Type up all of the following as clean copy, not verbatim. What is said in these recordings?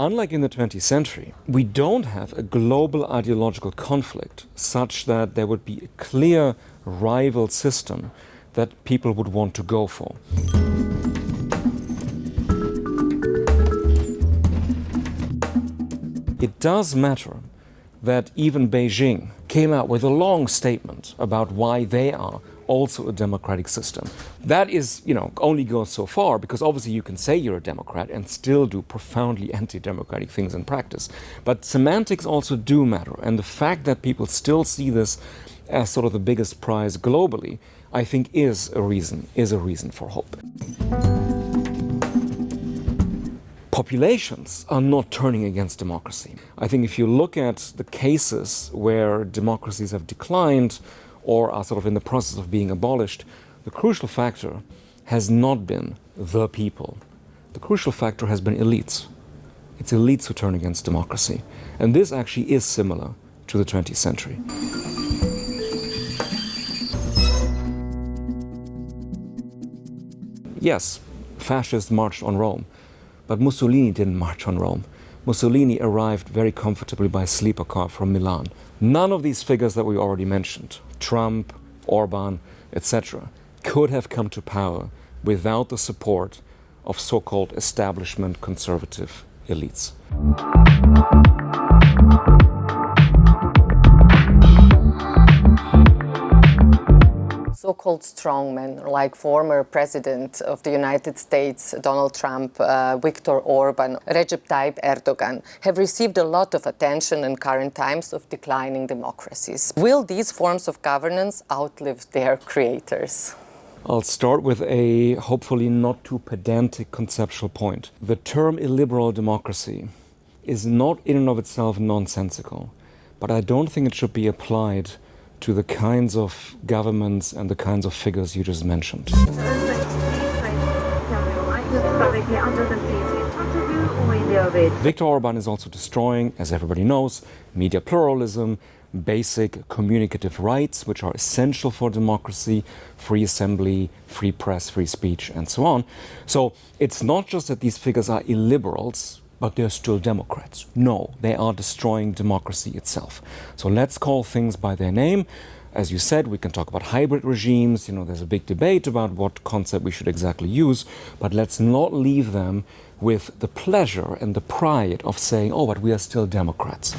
unlike in the 20th century, we don't have a global ideological conflict such that there would be a clear rival system that people would want to go for. It does matter that even Beijing came out with a long statement about why they are also a democratic system. That is, only goes so far, because obviously you can say you're a democrat and still do profoundly anti-democratic things in practice. But semantics also do matter, and the fact that people still see this as sort of the biggest prize globally, I think is a reason for hope. Populations are not turning against democracy. I think if you look at the cases where democracies have declined or are sort of in the process of being abolished, the crucial factor has not been the people. The crucial factor has been elites. It's elites who turn against democracy. And this actually is similar to the 20th century. Yes, fascists marched on Rome. But Mussolini didn't march on Rome. Mussolini arrived very comfortably by sleeper car from Milan. None of these figures that we already mentioned, Trump, Orbán, etc., could have come to power without the support of so-called establishment conservative elites. So-called strongmen, like former President of the United States, Donald Trump, Viktor Orbán, Recep Tayyip Erdogan, have received a lot of attention in current times of declining democracies. Will these forms of governance outlive their creators? I'll start with a hopefully not too pedantic conceptual point. The term illiberal democracy is not in and of itself nonsensical, but I don't think it should be applied to the kinds of governments and the kinds of figures you just mentioned. Viktor Orbán is also destroying, as everybody knows, media pluralism, basic communicative rights, which are essential for democracy, free assembly, free press, free speech, and so on. So it's not just that these figures are illiberals, but they're still Democrats. No, they are destroying democracy itself. So let's call things by their name. As you said, we can talk about hybrid regimes. There's a big debate about what concept we should exactly use, but let's not leave them with the pleasure and the pride of saying, oh, but we are still Democrats.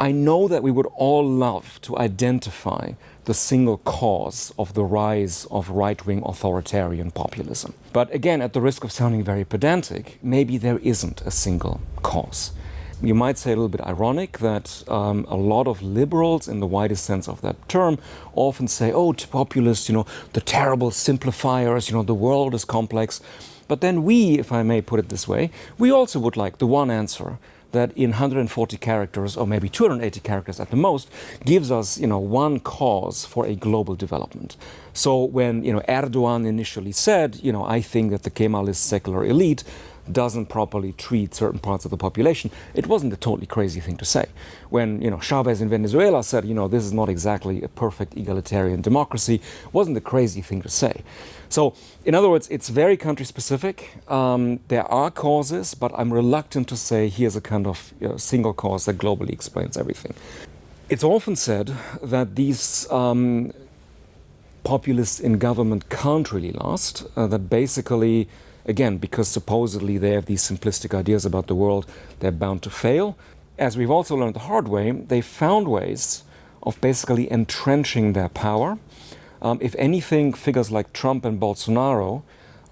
I know that we would all love to identify the single cause of the rise of right-wing authoritarian populism. But again, at the risk of sounding very pedantic, maybe there isn't a single cause. You might say a little bit ironic that a lot of liberals, in the widest sense of that term, often say, oh, to populists, the terrible simplifiers, the world is complex. But then we, if I may put it this way, we also would like the one answer that in 140 characters, or maybe 280 characters at the most, gives us, one cause for a global development. So when, Erdogan initially said, I think that the Kemalist secular elite doesn't properly treat certain parts of the population, it wasn't a totally crazy thing to say. When, Chavez in Venezuela said, this is not exactly a perfect egalitarian democracy, wasn't a crazy thing to say. So, in other words, it's very country-specific. There are causes, but I'm reluctant to say here's a kind of single cause that globally explains everything. It's often said that these populists in government can't really last, that basically, again, because supposedly they have these simplistic ideas about the world, they're bound to fail. As we've also learned the hard way, they found ways of basically entrenching their power. If anything, figures like Trump and Bolsonaro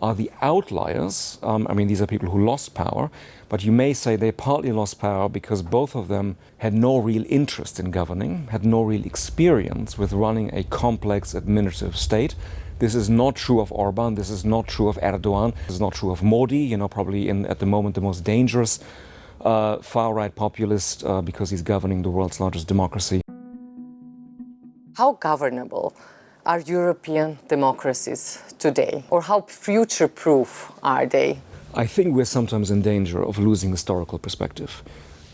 are the outliers. These are people who lost power, but you may say they partly lost power because both of them had no real interest in governing, had no real experience with running a complex administrative state. This is not true of Orbán, this is not true of Erdogan, this is not true of Modi, probably at the moment the most dangerous far-right populist because he's governing the world's largest democracy. How governable are European democracies today? Or how future-proof are they? I think we're sometimes in danger of losing historical perspective.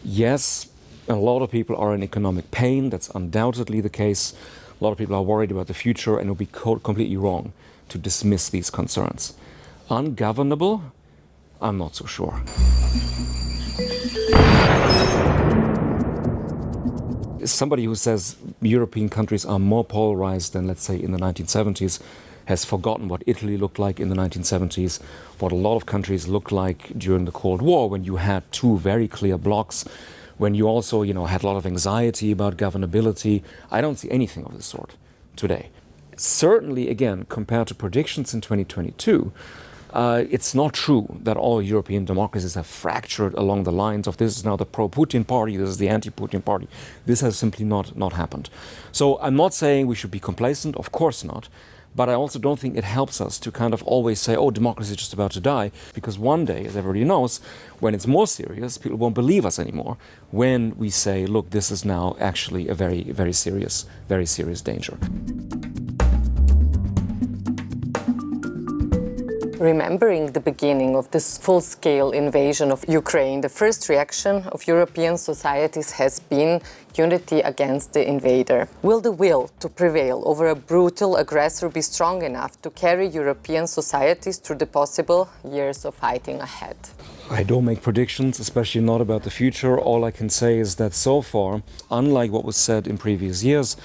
Yes, a lot of people are in economic pain, that's undoubtedly the case. A lot of people are worried about the future, and it would be completely wrong to dismiss these concerns. Ungovernable? I'm not so sure. Somebody who says European countries are more polarized than, let's say, in the 1970s has forgotten what Italy looked like in the 1970s, what a lot of countries looked like during the Cold War, when you had two very clear blocs, when you also, had a lot of anxiety about governability. I don't see anything of this sort today. Certainly, again, compared to predictions in 2022, it's not true that all European democracies have fractured along the lines of this is now the pro-Putin party, this is the anti-Putin party. This has simply not happened. So I'm not saying we should be complacent, of course not. But I also don't think it helps us to kind of always say, oh, democracy is just about to die. Because one day, as everybody knows, when it's more serious, people won't believe us anymore when we say, look, this is now actually a very, very serious danger. Remembering the beginning of this full-scale invasion of Ukraine, the first reaction of European societies has been unity against the invader. Will the will to prevail over a brutal aggressor be strong enough to carry European societies through the possible years of fighting ahead? I don't make predictions, especially not about the future. All I can say is that so far, unlike what was said in previous years,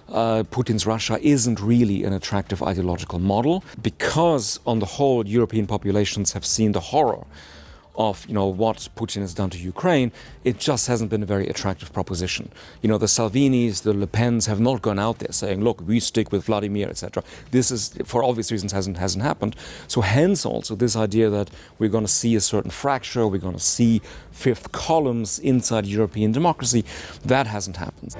Putin's Russia isn't really an attractive ideological model because, on the whole, European populations have seen the horror of what Putin has done to Ukraine. It just hasn't been a very attractive proposition. The Salvinis, the Le Pens have not gone out there saying, look, we stick with Vladimir, etc. This is, for obvious reasons, hasn't happened. So hence also this idea that we're going to see a certain fracture, we're going to see fifth columns inside European democracy, that hasn't happened.